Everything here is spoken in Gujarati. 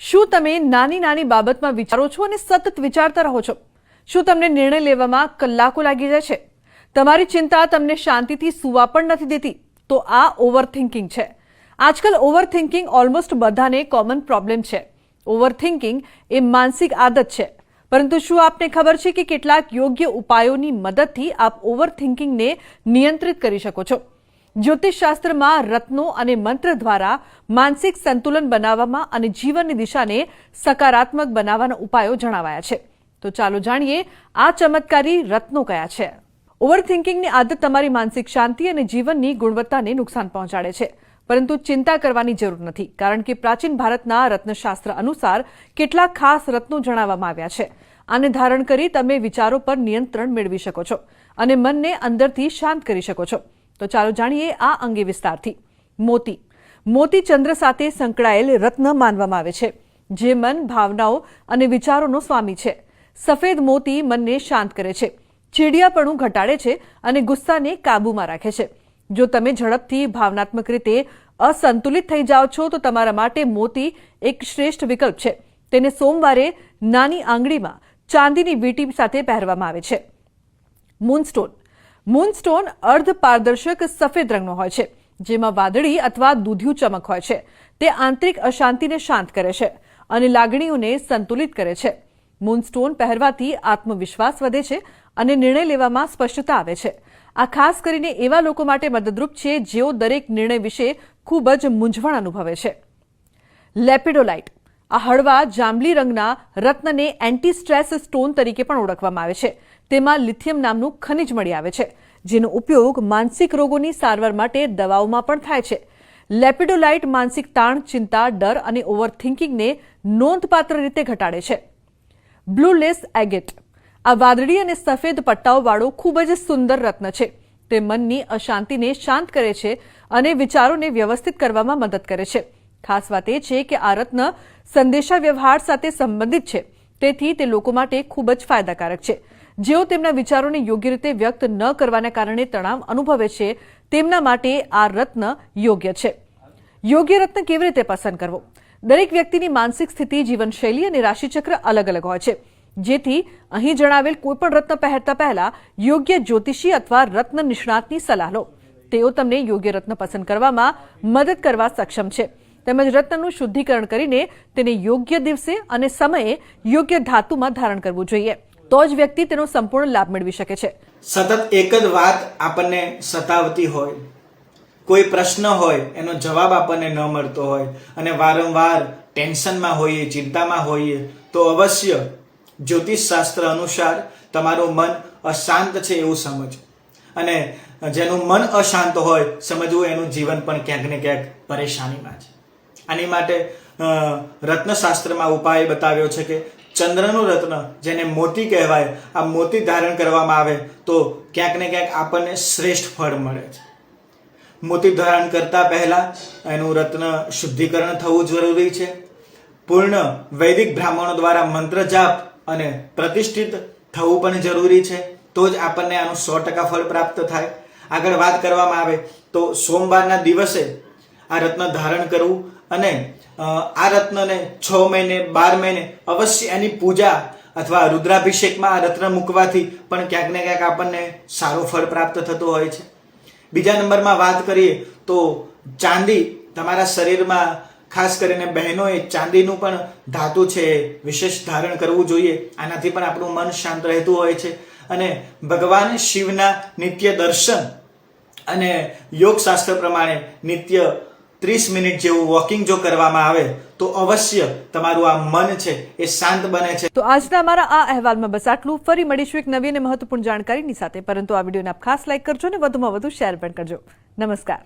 શું તમે નાની નાની બાબતમાં વિચારો છો અને સતત વિચારતા રહો છો? શું તમને નિર્ણય લેવામાં કલાકો લાગી જાય છે? તમારી ચિંતા તમને શાંતિથી સૂવા પણ નથી દેતી? તો આ ઓવરથિંકિંગ છે. આજકાલ ઓવરથિંકિંગ ઓલમોસ્ટ બધાને કોમન પ્રોબ્લેમ છે. ઓવરથિંકિંગ એ માનસિક આદત છે. પરંતુ શું આપને ખબર છે કે કેટલાક યોગ્ય ઉપાયોની મદદથી આપ ઓવરથિંકિંગને નિયંત્રિત કરી શકો છો? જ્યોતિષશાસ્ત્રમાં રત્નો અને મંત્ર દ્વારા માનસિક સંતુલન બનાવવામાં અને જીવનની દિશાને સકારાત્મક બનાવવાના ઉપાયો જણાવાયા છે. તો ચાલો જાણીએ આ ચમત્કારી રત્નો કયા છે. ઓવરથિંકિંગની આદત તમારી માનસિક શાંતિ અને જીવનની ગુણવત્તાને નુકસાન પહોંચાડે છે. પરંતુ ચિંતા કરવાની જરૂર નથી, કારણ કે પ્રાચીન ભારતના રત્નશાસ્ત્ર અનુસાર કેટલાક ખાસ રત્નો જણાવવામાં આવ્યા છે. આને ધારણ કરી તમે વિચારો પર નિયંત્રણ મેળવી શકો છો અને મનને અંદરથી શાંત કરી શકો છો. તો ચાલો જાણીએ આ અંગે વિસ્તારથી. મોતી. મોતી ચંદ્ર સાથે સંકળાયેલ રત્ન માનવામાં આવે છે, જે મન, ભાવનાઓ અને વિચારોનો સ્વામી છે. સફેદ મોતી મનને શાંત કરે છે, ચીડિયાપણું ઘટાડે છે અને ગુસ્સાને કાબૂમાં રાખે છે. જો તમે ઝડપથી ભાવનાત્મક રીતે અસંતુલિત થઈ જાઓ છો તો તમારા માટે મોતી એક શ્રેષ્ઠ વિકલ્પ છે. તેને સોમવારે નાની આંગળીમાં ચાંદીની વીંટી સાથે પહેરવામાં આવે છે. મૂનસ્ટોન. મૂનસ્ટોન અર્ધ પારદર્શક સફેદ રંગનો હોય છે, જેમાં વાદળી અથવા દૂધિયું ચમક હોય છે. તે આંતરિક અશાંતિને શાંત કરે છે અને લાગણીઓને સંતુલિત કરે છે. મૂનસ્ટોન પહેરવાથી આત્મવિશ્વાસ વધે છે અને નિર્ણય લેવામાં સ્પષ્ટતા આવે છે. આ ખાસ કરીને એવા લોકો માટે મદદરૂપ છે જેઓ દરેક નિર્ણય વિશે ખૂબ જ મૂંઝવણ અનુભવે છે. લેપિડોલાઇટ. આ હળવા જાંબલી રંગના રત્નને એન્ટી સ્ટ્રેસ સ્ટોન તરીકે પણ ઓળખવામાં આવે છે. તેમાં લિથિયમ નામનું ખનિજ મળી આવે છે, જેનો ઉપયોગ માનસિક રોગોની સારવાર માટે દવાઓમાં પણ થાય છે. લેપિડોલાઇટ માનસિક તાણ, ચિંતા, ડર અને ઓવરથિંકિંગને નોંધપાત્ર રીતે ઘટાડે છે. Blue lace agate. આ વાદળી અને સફેદ પટ્ટાઓવાળો ખૂબ જ સુંદર રત્ન છે. તે મનની અશાંતિને શાંત કરે છે અને વિચારોને વ્યવસ્થિત કરવામાં મદદ કરે છે. ખાસ વાત એ છે કે આ રત્ન સંદેશાવ્યવહાર સાથે સંબંધિત છે, તેથી તે લોકો માટે ખૂબ જ ફાયદાકારક છે. જેઓ તેમના વિચારોને યોગ્ય રીતે વ્યક્ત ન કરવાના કારણે તણાવ અનુભવે છે, તેમના માટે આ રત્ન યોગ્ય છે. યોગ્ય રત્ન કેવી રીતે પસંદ કરવો? દરેક વ્યક્તિની માનસિક સ્થિતિ, જીવનશૈલી અને રાશિચક્ર અલગ અલગ હોય છે. જેથી અહીં જણાવેલ કોઈપણ રત્ન પહેરતા પહેલા યોગ્ય જ્યોતિષી અથવા રત્ન નિષ્ણાતની સલાહ લો. તેઓ તમને યોગ્ય રત્ન પસંદ કરવામાં મદદ કરવા સક્ષમ છે. તેમજ રત્નનું શુદ્ધિકરણ કરીને તેને યોગ્ય દિવસે અને સમયે યોગ્ય ધાતુમાં ધારણ કરવું જોઈએ. તો જ વ્યક્તિ તેનો સંપૂર્ણ લાભ મેળવી શકે છે. સતત એક જ વાત આપણને સતાવતી હોય, કોઈ પ્રશ્ન હોય એનો જવાબ આપણને ન મળતો હોય અને વારંવાર ટેન્શનમાં હોઈએ, ચિંતામાં હોઈએ, તો અવશ્ય જ્યોતિષ શાસ્ત્ર અનુસાર તમારું મન અશાંત છે એવું સમજ. અને જેનું મન અશાંત હોય, સમજવું એનું જીવન પણ ક્યાંક ને ક્યાંક પરેશાનીમાં છે. આની માટે રત્નશાસ્ત્રમાં ઉપાય બતાવ્યો છે કે ચંદ્રનું રત્ન, જેને મોતી કહેવાય, આ મોતી ધારણ કરવામાં આવે તો ક્યાંક ને ક્યાંક આપણને શ્રેષ્ઠ ફળ મળે છે. મોતી ધારણ કરતા પહેલા એનું રત્ન શુદ્ધિકરણ થવું જરૂરી છે. પૂર્ણ વૈદિક બ્રાહ્મણો દ્વારા મંત્ર જાપ અને પ્રતિષ્ઠિત થવું પણ જરૂરી છે. તો જ આપણને આનું 100% ફળ પ્રાપ્ત થાય. આગળ વાત કરવામાં આવે તો સોમવારના દિવસે આ રત્ન ધારણ કરવું અને આ રત્નને 6 મહિને 12 મહિને અવશ્ય એની પૂજા અથવા રુદ્રાભિષેકમાં આ રત્ન મૂકવાથી પણ ક્યાંક ને ક્યાંક આપણને સારું ફળ પ્રાપ્ત થતું હોય છે. બીજા નંબરમાં વાત કરીએ તો ચાંદી. તમારા શરીરમાં ખાસ કરીને બહેનોએ ચાંદીનું પણ ધાતુ છે વિશેષ ધારણ કરવું જોઈએ. આનાથી પણ આપણું મન શાંત રહેતું હોય છે. અને ભગવાન શિવના નિત્ય દર્શન અને યોગ શાસ્ત્ર પ્રમાણે નિત્ય 30 મિનિટ જેવું વોકિંગ જો કરવામાં આવે તો અવશ્ય તમારું આ મન છે એ શાંત બને છે. તો આજના અમારા આ અહેવાલમાં બસ આટલું. ફરી મળીશું એક નવી અને મહત્વપૂર્ણ જાણકારીની સાથે. પરંતુ આ વિડીયોને આપ ખાસ લાઈક કરજો અને વધુમાં વધુ શેર પણ કરજો. નમસ્કાર.